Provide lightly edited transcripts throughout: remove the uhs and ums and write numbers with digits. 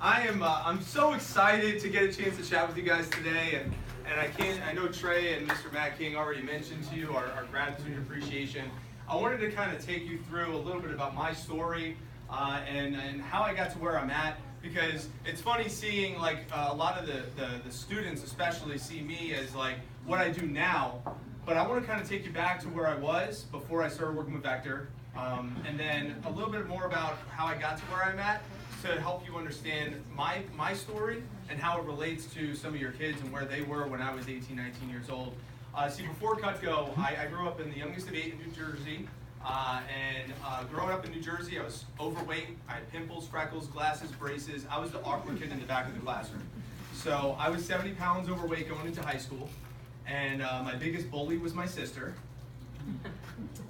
I'm so excited to get a chance to chat with you guys today, and I know Trey and Mr. Matt King already mentioned to you our gratitude and appreciation. I wanted to kind of take you through a little bit about my story and how I got to where I'm at, because it's funny seeing like a lot of the students especially see me as like what I do now, but I want to kind of take you back to where I was before I started working with Vector, and then a little bit more about how I got to where I'm at, to help you understand my story and how it relates to some of your kids and where they were when I was 18, 19 years old. See, before Cutco, I grew up in the youngest of 8 in New Jersey, and growing up in New Jersey, I was overweight. I had pimples, freckles, glasses, braces. I was the awkward kid in the back of the classroom. So I was 70 pounds overweight going into high school, and my biggest bully was my sister.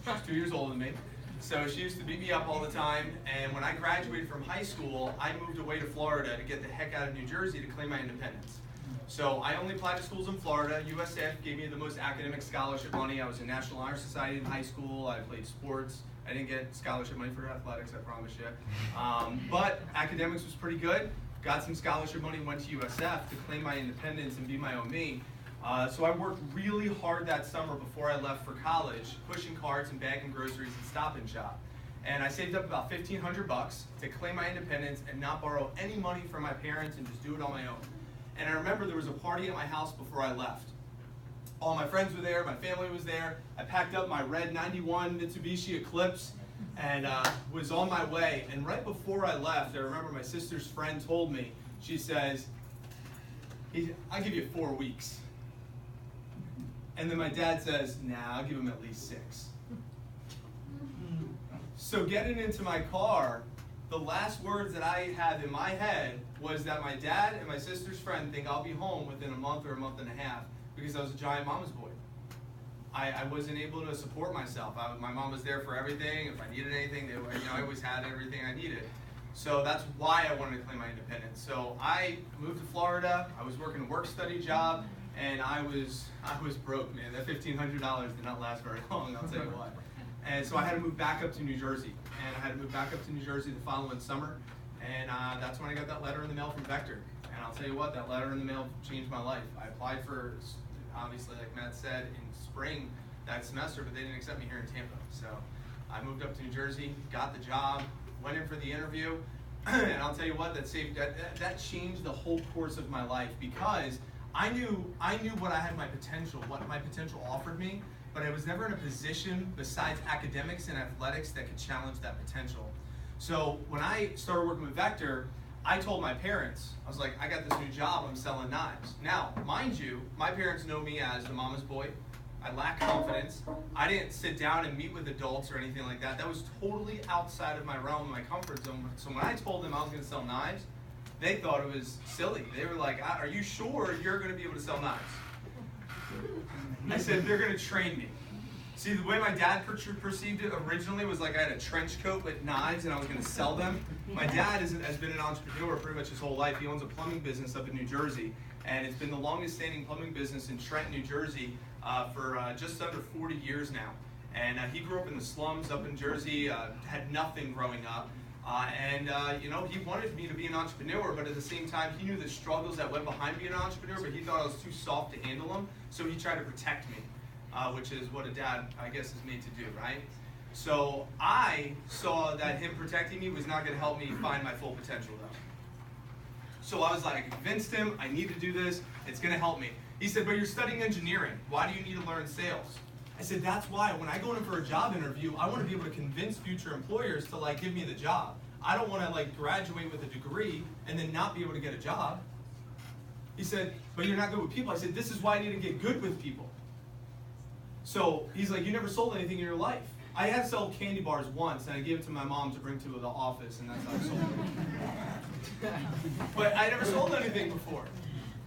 She's 2 years older than me. So she used to beat me up all the time, and when I graduated from high school, I moved away to Florida to get the heck out of New Jersey to claim my independence. So I only applied to schools in Florida. USF gave me the most academic scholarship money. I was in National Honor Society in high school. I played sports. I didn't get scholarship money for athletics, I promise you. But academics was pretty good. Got some scholarship money, went to USF to claim my independence and be my own me. So I worked really hard that summer before I left for college, pushing carts and bagging groceries and Stop and Shop. And I saved up about $1,500 to claim my independence and not borrow any money from my parents and just do it on my own. And I remember there was a party at my house before I left. All my friends were there, my family was there. I packed up my red 91 Mitsubishi Eclipse and was on my way. And right before I left, I remember my sister's friend told me, she says, I'll give you 4 weeks. And then my dad says, nah, I'll give him at least 6. So getting into my car, the last words that I had in my head was that my dad and my sister's friend think I'll be home within a month or a month and a half because I was a giant mama's boy. I wasn't able to support myself. My mom was there for everything. If I needed anything, I always had everything I needed. So that's why I wanted to claim my independence. So I moved to Florida. I was working a work-study job. And I was broke, man. That $1,500 did not last very long, I'll tell you what. And so I had to move back up to New Jersey. And I had to move back up to New Jersey the following summer. And that's when I got that letter in the mail from Vector. And I'll tell you what, that letter in the mail changed my life. I applied for, obviously, like Matt said, in spring that semester, but they didn't accept me here in Tampa. So I moved up to New Jersey, got the job, went in for the interview. And I'll tell you what, that changed the whole course of my life, because I knew what I had what my potential offered me, but I was never in a position besides academics and athletics that could challenge that potential. So when I started working with Vector, I told my parents, I was like, I got this new job, I'm selling knives. Now, mind you, my parents know me as the mama's boy. I lack confidence. I didn't sit down and meet with adults or anything like that. That was totally outside of my realm, my comfort zone. So when I told them I was going to sell knives, they thought it was silly. They were like, are you sure you're going to be able to sell knives? I said, they're going to train me. See, the way my dad perceived it originally was like I had a trench coat with knives and I was going to sell them. My dad has been an entrepreneur pretty much his whole life. He owns a plumbing business up in New Jersey, and it's been the longest standing plumbing business in Trenton, New Jersey for just under 40 years now. And he grew up in the slums up in Jersey, had nothing growing up. He wanted me to be an entrepreneur, but at the same time, he knew the struggles that went behind being an entrepreneur, but he thought I was too soft to handle them, so he tried to protect me, which is what a dad, I guess, is made to do, right? So I saw that him protecting me was not going to help me find my full potential, though. So I was like, I convinced him, I need to do this, it's going to help me. He said, but you're studying engineering, why do you need to learn sales? I said, that's why when I go in for a job interview, I want to be able to convince future employers to give me the job. I don't want to graduate with a degree and then not be able to get a job. He said, but you're not good with people. I said, this is why I need to get good with people. So he's like, you never sold anything in your life. I have sold candy bars once, and I gave it to my mom to bring to the office, and that's how I sold them. But I never sold anything before.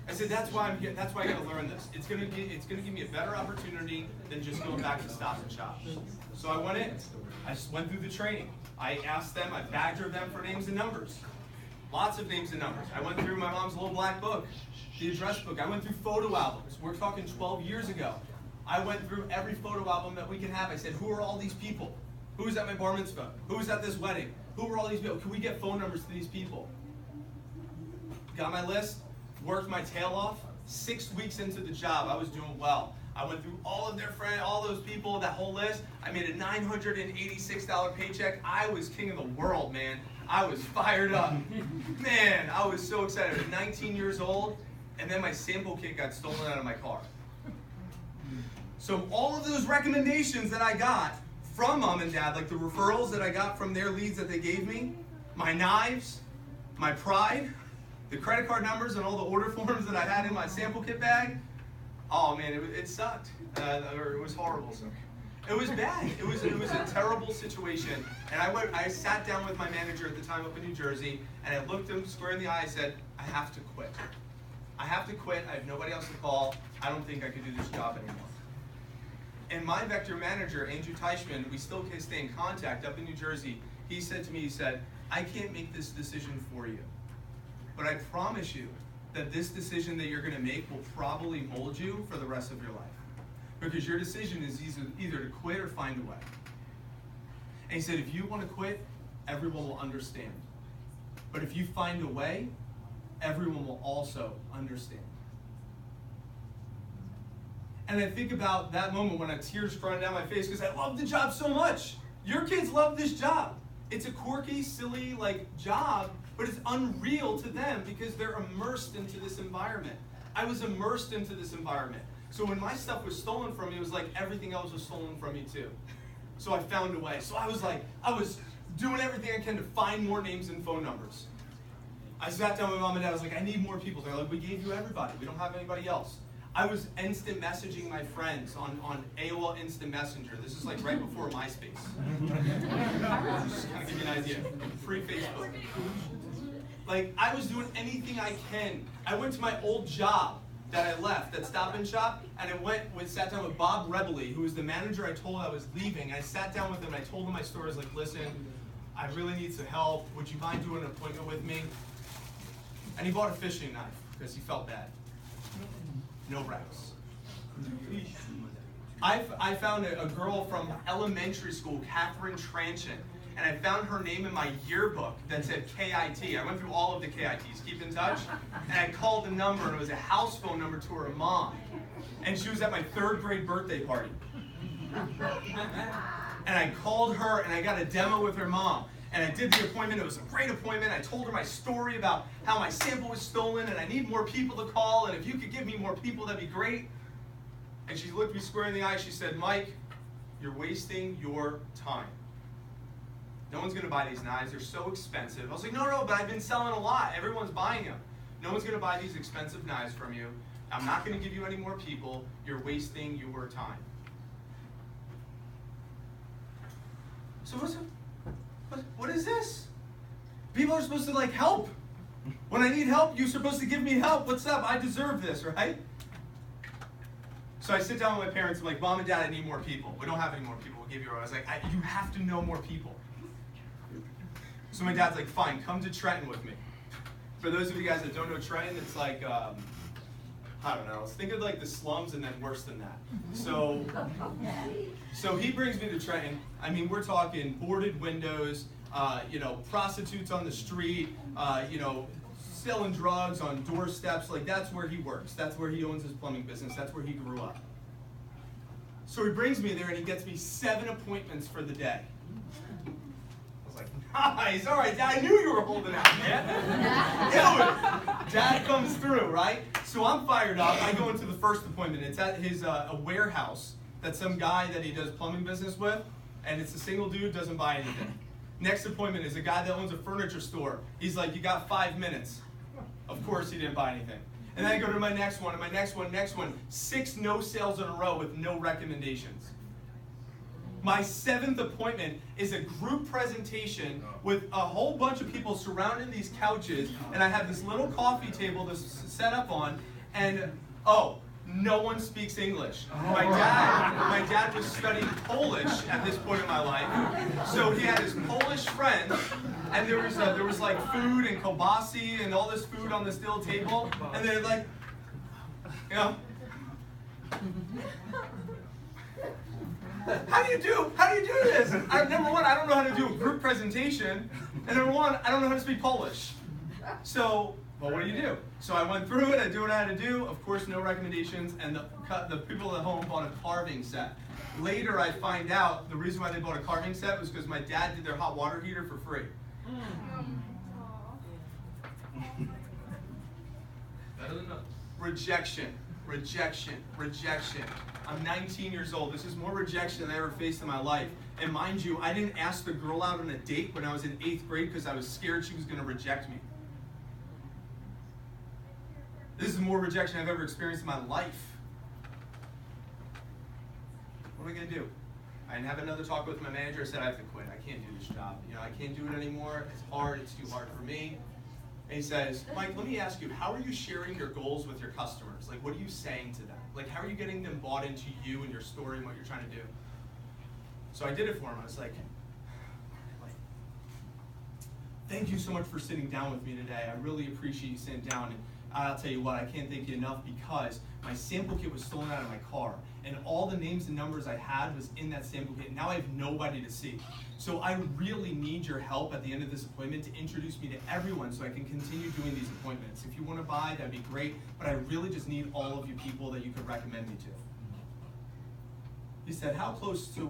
I said, that's why I got to learn this. It's gonna give me a better opportunity than just going back to Stop and Shop. So I went in. I just went through the training. I asked them, I badgered them for names and numbers. Lots of names and numbers. I went through my mom's little black book, the address book. I went through photo albums. We're talking 12 years ago. I went through every photo album that we can have. I said, who are all these people? Who was at my bar mitzvah? Who was at this wedding? Who were all these people? Can we get phone numbers to these people? got my list, worked my tail off. 6 weeks into the job, I was doing well. I went through all of their friends, all those people, that whole list. I made a $986 paycheck. I was king of the world, man. I was fired up. Man, I was so excited. I was 19 years old, and then my sample kit got stolen out of my car. So all of those recommendations that I got from mom and dad, like the referrals that I got from their leads that they gave me, my knives, my pride, the credit card numbers and all the order forms that I had in my sample kit bag, oh man, it sucked. Or it was horrible. So it was bad. It was a terrible situation. And I sat down with my manager at the time up in New Jersey, and I looked him square in the eye and said, I have to quit. I have to quit. I have nobody else to call. I don't think I could do this job anymore. And my vector manager, Andrew Teichman, we still can stay in contact up in New Jersey. He said to me, he said, I can't make this decision for you, but I promise you that this decision that you're going to make will probably mold you for the rest of your life. Because your decision is either to quit or find a way. And he said, if you want to quit, everyone will understand. But if you find a way, everyone will also understand. And I think about that moment when tears running down my face because I love the job so much. Your kids love this job. It's a quirky, silly, job, but it's unreal to them because they're immersed into this environment. I was immersed into this environment. So when my stuff was stolen from me, it was like everything else was stolen from me too. So I found a way. So I was doing everything I can to find more names and phone numbers. I sat down with mom and dad. I was like, I need more people. They're like, we gave you everybody. We don't have anybody else. I was instant messaging my friends on AOL Instant Messenger. This is right before MySpace. Just kind of give you an idea. Pre-Facebook. I was doing anything I can. I went to my old job that I left, that Stop and Shop, and I sat down with Bob Rebely, who was the manager I told I was leaving. I sat down with him and I told him my story. I was like, listen, I really need some help. Would you mind doing an appointment with me? And he bought a fishing knife because he felt bad. No reps. I found a girl from elementary school, Catherine Tranchant, and I found her name in my yearbook that said KIT. I went through all of the KITs, keep in touch, and I called the number, and it was a house phone number to her mom. And she was at my 3rd grade birthday party. And I called her, and I got a demo with her mom. And I did the appointment. It was a great appointment. I told her my story about how my sample was stolen and I need more people to call. And if you could give me more people, that'd be great. And she looked me square in the eye. She said, Mike, you're wasting your time. No one's going to buy these knives. They're so expensive. I was like, no, but I've been selling a lot. Everyone's buying them. No one's going to buy these expensive knives from you. I'm not going to give you any more people. You're wasting your time. So what is this? People are supposed to help. When I need help, you're supposed to give me help. What's up? I deserve this, right? So I sit down with my parents. I'm like, Mom and Dad, I need more people. We don't have any more people. We'll give you. I was like, you have to know more people. So my dad's like, fine, come to Trenton with me. For those of you guys that don't know Trenton, it's I don't know. Think of the slums and then worse than that. So he brings me to Trenton. I mean, we're talking boarded windows, prostitutes on the street, selling drugs on doorsteps. That's where he works. That's where he owns his plumbing business. That's where he grew up. So he brings me there and he gets me 7 appointments for the day. I was like, nice. All right, Dad, I knew you were holding out, man. Dad comes through, right? So I'm fired up. I go into the first appointment. It's at his a warehouse that some guy that he does plumbing business with, and it's a single dude, doesn't buy anything. Next appointment is a guy that owns a furniture store. He's like, you got 5 minutes. Of course he didn't buy anything. And then I go to my next one, and my next one. 6 no sales in a row with no recommendations. My 7th appointment is a group presentation with a whole bunch of people surrounding these couches, and I have this little coffee table to set up on, and no one speaks English. My dad was studying Polish at this point in my life, so he had his Polish friend, and there was food and kielbasa and all this food on this little table, and they're like, How do you do this? Number one, I don't know how to do a group presentation, and number one, I don't know how to speak Polish. So, well, what do? So I went through it, I did what I had to do, of course no recommendations, and the people at home bought a carving set. Later I find out the reason why they bought a carving set was because my dad did their hot water heater for free. Rejection, rejection, rejection. I'm 19 years old. This is more rejection than I ever faced in my life. And mind you, I didn't ask the girl out on a date when I was in 8th grade because I was scared she was going to reject me. This is more rejection I've ever experienced in my life. What am I going to do? I didn't have another talk with my manager. I said, I have to quit. I can't do this job. I can't do it anymore. It's hard. It's too hard for me. And he says, Mike, let me ask you, how are you sharing your goals with your customers? Like, what are you saying to them? Like, how are you getting them bought into you and your story and what you're trying to do? So I did it for him. I was like, thank you so much for sitting down with me today. I really appreciate you sitting down. And I'll tell you what, I can't thank you enough because my sample kit was stolen out of my car. And all the names and numbers I had was in that sample kit. Now I have nobody to see. So I really need your help at the end of this appointment to introduce me to everyone so I can continue doing these appointments. If you want to buy, that'd be great. But I really just need all of you people that you could recommend me to. He said, how close to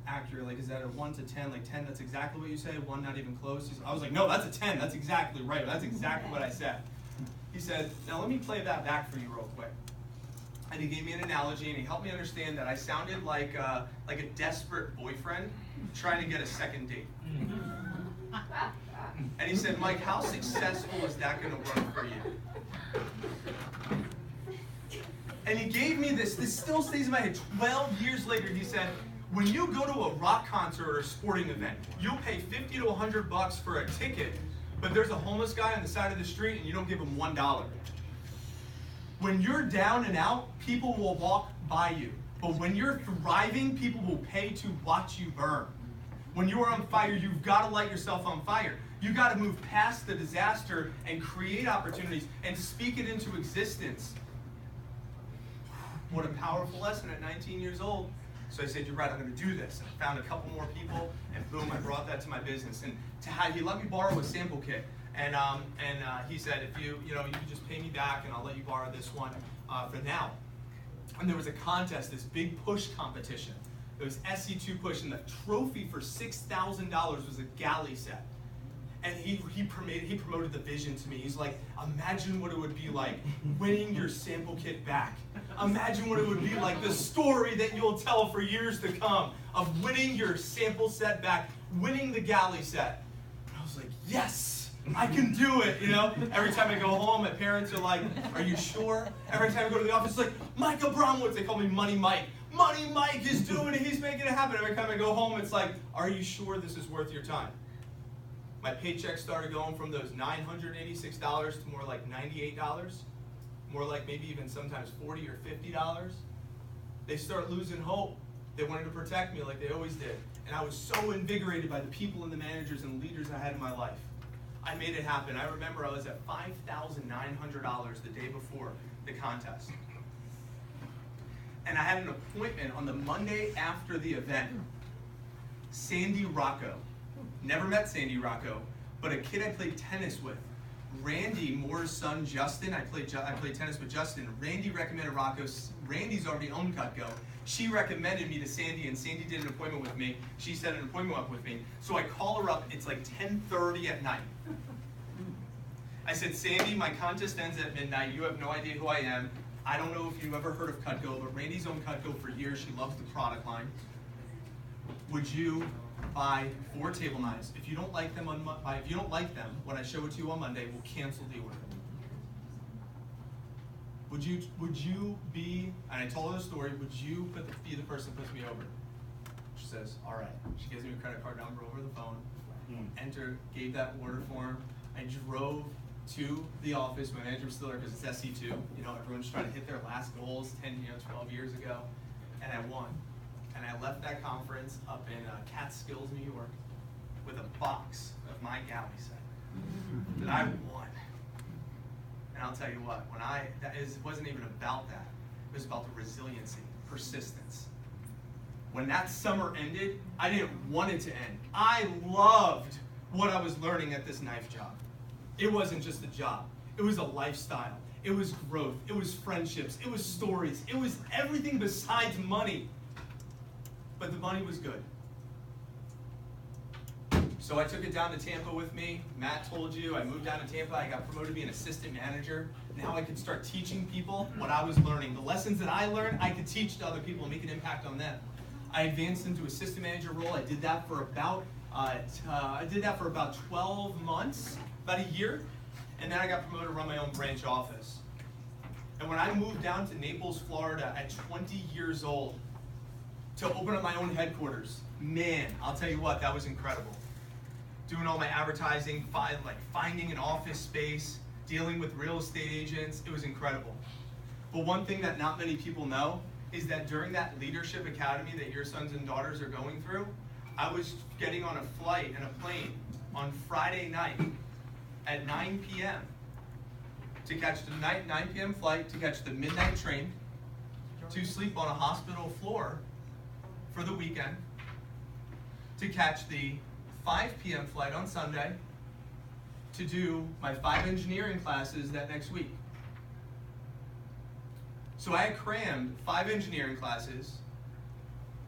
accurate? Like, is that a 1 to 10? Like 10, that's exactly what you say? 1, not even close? I was like, no, that's a 10. That's exactly right. That's exactly what I said. He said, now let me play that back for you real quick. And he gave me an analogy, and he helped me understand that I sounded like a desperate boyfriend trying to get a second date. And he said, Mike, how successful is that going to work for you? And he gave me this still stays in my head. 12 years later, he said, when you go to a rock concert or a sporting event, you'll pay $50 to $100 for a ticket, but there's a homeless guy on the side of the street and you don't give him $1. When you're down and out, people will walk by you. But when you're thriving, people will pay to watch you burn. When you are on fire, you've got to light yourself on fire. You've got to move past the disaster and create opportunities and speak it into existence. What a powerful lesson at 19 years old. So I said, you're right, I'm going to do this. And I found a couple more people, and boom, I brought that to my business. And he let me borrow a sample kit. And he said, if you can just pay me back, and I'll let you borrow this one for now. And there was a contest, this big push competition. It was SC2 push, and the trophy for $6,000 was a galley set. And he promoted the vision to me. He's like, imagine what it would be like winning your sample kit back. Imagine what it would be like, the story that you'll tell for years to come of winning your sample set back, winning the galley set. And I was like, yes, I can do it, Every time I go home, my parents are like, are you sure? Every time I go to the office, it's like, Mike Abramowitz, they call me Money Mike. Money Mike is doing it, he's making it happen. Every time I go home, it's like, are you sure this is worth your time? My paycheck started going from those $986 to more like $98, more like maybe even sometimes $40 or $50. They start losing hope. They wanted to protect me like they always did. And I was so invigorated by the people and the managers and leaders I had in my life. I made it happen. I remember I was at $5,900 the day before the contest. And I had an appointment on the Monday after the event. Sandy Rocco. Never met Sandy Rocco, but a kid I played tennis with. Randy Moore's son, Justin, I played tennis with Justin. Randy recommended Rocco. Randy's already owned Cutco. She recommended me to Sandy, and Sandy did an appointment with me. She set an appointment up with me. So I call her up. It's like 10:30 at night. I said, Sandy, my contest ends at midnight. You have no idea who I am. I don't know if you've ever heard of Cutco, but Randy's owned Cutco for years. She loves the product line. Would you buy 4 table knives? If you don't like them when I show it to you on Monday, we'll cancel the order. Would you be, and I told her the story, would you be the person who puts me over? She says, all right. She gives me a credit card number over the phone. Gave that order form. I drove to the office. My manager was still there because it's SC2. Everyone's trying to hit their last goals 12 years ago. And I won. And I left that conference up in Catskills, New York, with a box of my galley set that I won. And I'll tell you what, it wasn't even about that. It was about the resiliency, persistence. When that summer ended, I didn't want it to end. I loved what I was learning at this knife job. It wasn't just a job. It was a lifestyle. It was growth. It was friendships. It was stories. It was everything besides money. But the money was good. So I took it down to Tampa with me. Matt told you, I moved down to Tampa. I got promoted to be an assistant manager. Now I could start teaching people what I was learning. The lessons that I learned, I could teach to other people and make an impact on them. I advanced into assistant manager role. I did that for about 12 months, about a year, and then I got promoted to run my own branch office. And when I moved down to Naples, Florida at 20 years old to open up my own headquarters, man, I'll tell you what, that was incredible. Doing all my advertising, finding an office space, dealing with real estate agents, it was incredible. But one thing that not many people know is that during that leadership academy that your sons and daughters are going through, I was getting on a flight and a plane on Friday night at 9 p.m. to catch the 9 p.m. flight, to catch the midnight train, to sleep on a hospital floor for the weekend, to catch the 5 p.m. flight on Sunday, to do my 5 engineering classes that next week. So I had crammed 5 engineering classes,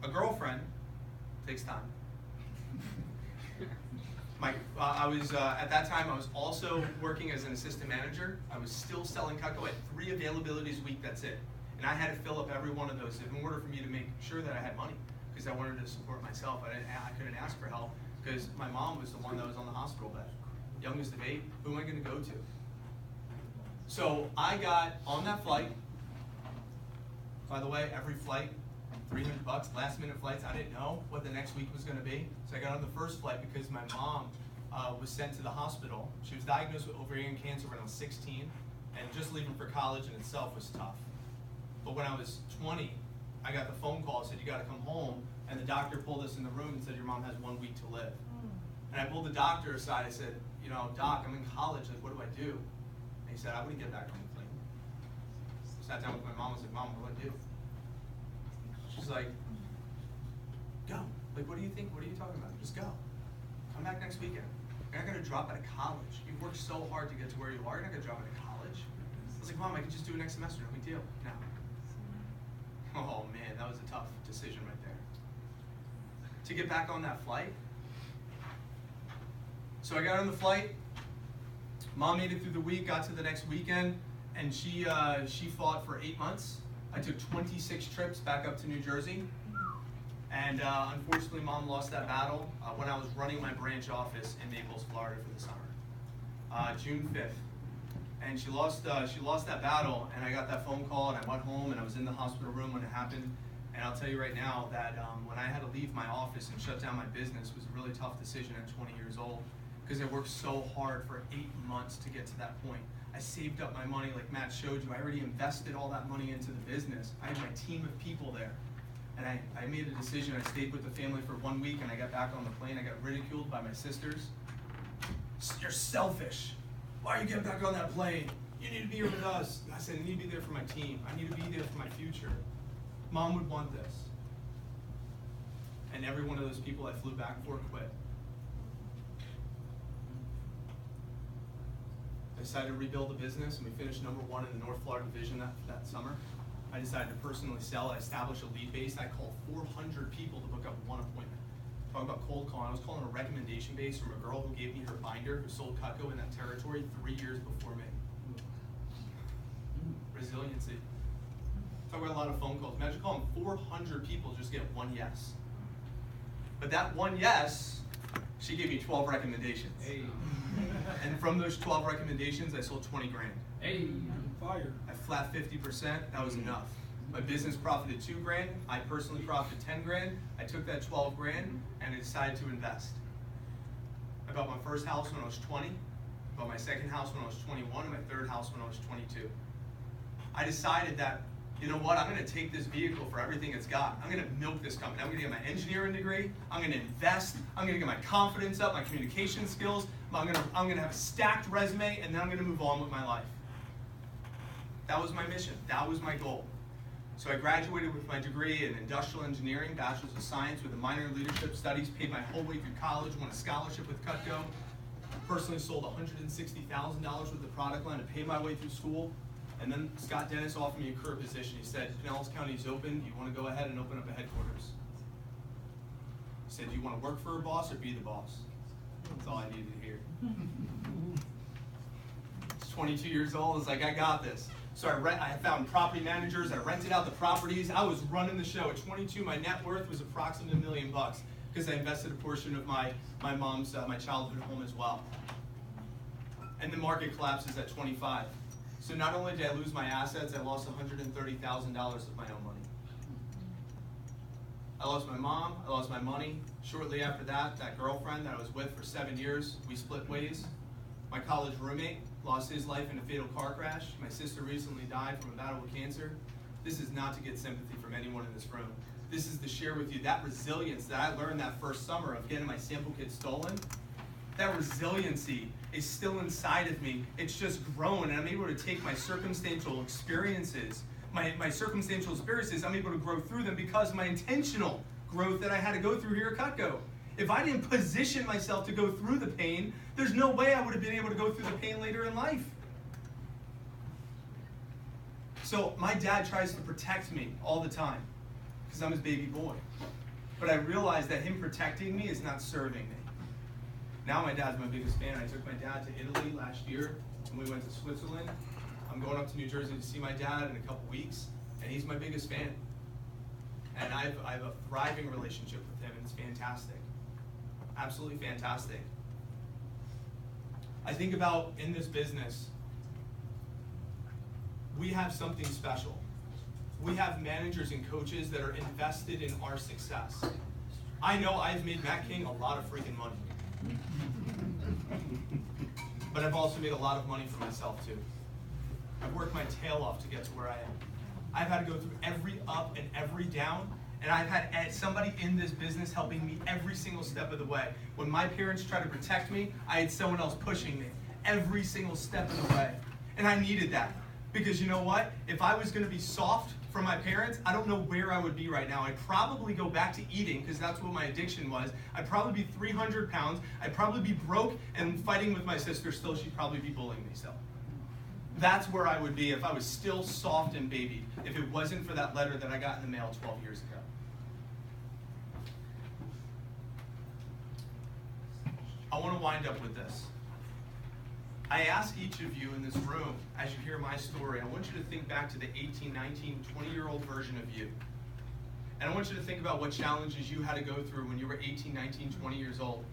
a girlfriend, takes time. At that time, I was also working as an assistant manager. I was still selling Cutco. I had 3 availabilities a week, that's it. And I had to fill up every one of those in order for me to make sure that I had money, because I wanted to support myself. I couldn't ask for help, because my mom was the one that was on the hospital bed. Youngest of 8, who am I going to go to? So I got on that flight. By the way, every flight, $300, last minute flights. I didn't know what the next week was going to be. So I got on the first flight because my mom was sent to the hospital. She was diagnosed with ovarian cancer when I was 16, and just leaving for college in itself was tough. But when I was 20, I got the phone call, said, you got to come home, and the doctor pulled us in the room and said, your mom has 1 week to live. And I pulled the doctor aside. I said, you know, Doc, I'm in college, like, what do I do? And he said, I wouldn't get back on the plane. Sat down with my mom and said, Mom, what do I do? She's like, go. Like, what do you think? What are you talking about? Just go. Come back next weekend. You're not going to drop out of college. You've worked so hard to get to where you are. You're not going to drop out of college. I was like, Mom, I can just do it next semester. No big deal. No. Oh, man, that was a tough decision right there. To get back on that flight. So I got on the flight. Mom made it through the week, got to the next weekend, and she fought for 8 months. I took 26 trips back up to New Jersey. And unfortunately, Mom lost that battle when I was running my branch office in Naples, Florida for the summer, June 5th. And she lost that battle, and I got that phone call, and I went home, and I was in the hospital room when it happened. And I'll tell you right now that when I had to leave my office and shut down my business was a really tough decision at 20 years old, because I worked so hard for 8 months to get to that point. I saved up my money like Matt showed you. I already invested all that money into the business. I had my team of people there. And I made a decision. I stayed with the family for 1 week, and I got back on the plane. I got ridiculed by my sisters. You're selfish. Why are you getting back on that plane? You need to be here with us. And I said, I need to be there for my team. I need to be there for my future. Mom would want this. And every one of those people I flew back for quit. I decided to rebuild the business, and we finished #1 in the North Florida division that summer. I decided to personally sell. I established a lead base. I called 400 people to book up 1 appointment. Talking about cold calling, I was calling a recommendation base from a girl who gave me her binder, who sold Cutco in that territory 3 years before me. Resiliency. Talk about a lot of phone calls. Imagine calling 400 people just to get 1 yes. But that 1 yes, she gave me 12 recommendations. Hey. And from those 12 recommendations, I sold 20 grand. Hey, fire. I flat 50%, that was enough. My business profited 2 grand, I personally profited 10 grand. I took that 12 grand and I decided to invest. I bought my first house when I was 20, bought my second house when I was 21, and my third house when I was 22. I decided that, you know what, I'm gonna take this vehicle for everything it's got. I'm gonna milk this company. I'm gonna get my engineering degree, I'm gonna invest, I'm gonna get my confidence up, my communication skills, I'm gonna have a stacked resume, and then I'm gonna move on with my life. That was my mission, that was my goal. So I graduated with my degree in industrial engineering, bachelor's of science with a minor in leadership studies, paid my whole way through college, won a scholarship with Cutco, Personally sold $160,000 worth of product line to pay my way through school. And then Scott Dennis offered me a career position. He said, Pinellas County is open. Do you want to go ahead and open up a headquarters? He said, do you want to work for a boss or be the boss? That's all I needed to hear. I was 22 years old. I was like, I got this. So I found property managers. I rented out the properties. I was running the show. At 22, my net worth was approximately $1 million because I invested a portion of my mom's, my childhood home as well. And the market collapses at 25. So not only did I lose my assets, I lost $130,000 of my own money. I lost my mom, I lost my money. Shortly after that, that girlfriend that I was with for 7 years, we split ways. My college roommate lost his life in a fatal car crash. My sister recently died from a battle with cancer. This is not to get sympathy from anyone in this room. This is to share with you that resilience that I learned that first summer of getting my sample kit stolen. That resiliency is still inside of me. It's just grown, and I'm able to take my circumstantial experiences, my circumstantial experiences, I'm able to grow through them because of my intentional growth that I had to go through here at Cutco. If I didn't position myself to go through the pain, there's no way I would have been able to go through the pain later in life. So my dad tries to protect me all the time because I'm his baby boy. But I realize that him protecting me is not serving me. Now my dad's my biggest fan. I took my dad to Italy last year, and we went to Switzerland. I'm going up to New Jersey to see my dad in a couple weeks, and he's my biggest fan. And I have a thriving relationship with him, and it's fantastic. Absolutely fantastic. I think about in this business, we have something special. We have managers and coaches that are invested in our success. I know I've made Matt King a lot of freaking money. But I've also made a lot of money for myself too. I've worked my tail off to get to where I am. I've had to go through every up and every down, and I've had somebody in this business helping me every single step of the way. When my parents tried to protect me, I had someone else pushing me every single step of the way. And I needed that. Because you know what? If I was going to be soft for my parents, I don't know where I would be right now. I'd probably go back to eating because that's what my addiction was. I'd probably be 300 pounds. I'd probably be broke and fighting with my sister still. She'd probably be bullying me still. That's where I would be if I was still soft and babied, if it wasn't for that letter that I got in the mail 12 years ago. I want to wind up with this. I ask each of you in this room, as you hear my story, I want you to think back to the 18, 19, 20-year-old version of you. And I want you to think about what challenges you had to go through when you were 18, 19, 20 years old.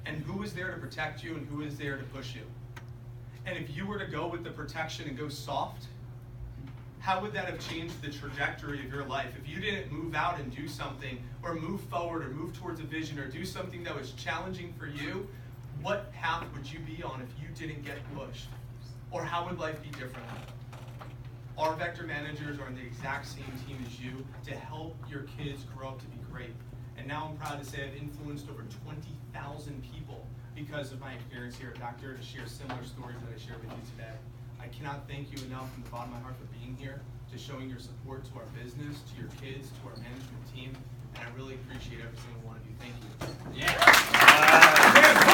And who was there to protect you and who was there to push you. And if you were to go with the protection and go soft, how would that have changed the trajectory of your life? If you didn't move out and do something, or move forward, or move towards a vision, or do something that was challenging for you, what path would you be on if you didn't get pushed? Or how would life be different? Our Vector managers are on the exact same team as you to help your kids grow up to be great. And now I'm proud to say I've influenced over 20,000 people because of my experience here at Vector to share similar stories that I shared with you today. I cannot thank you enough from the bottom of my heart for being here, to showing your support to our business, to your kids, to our management team, and I really appreciate every single one of you. Thank you. Yeah.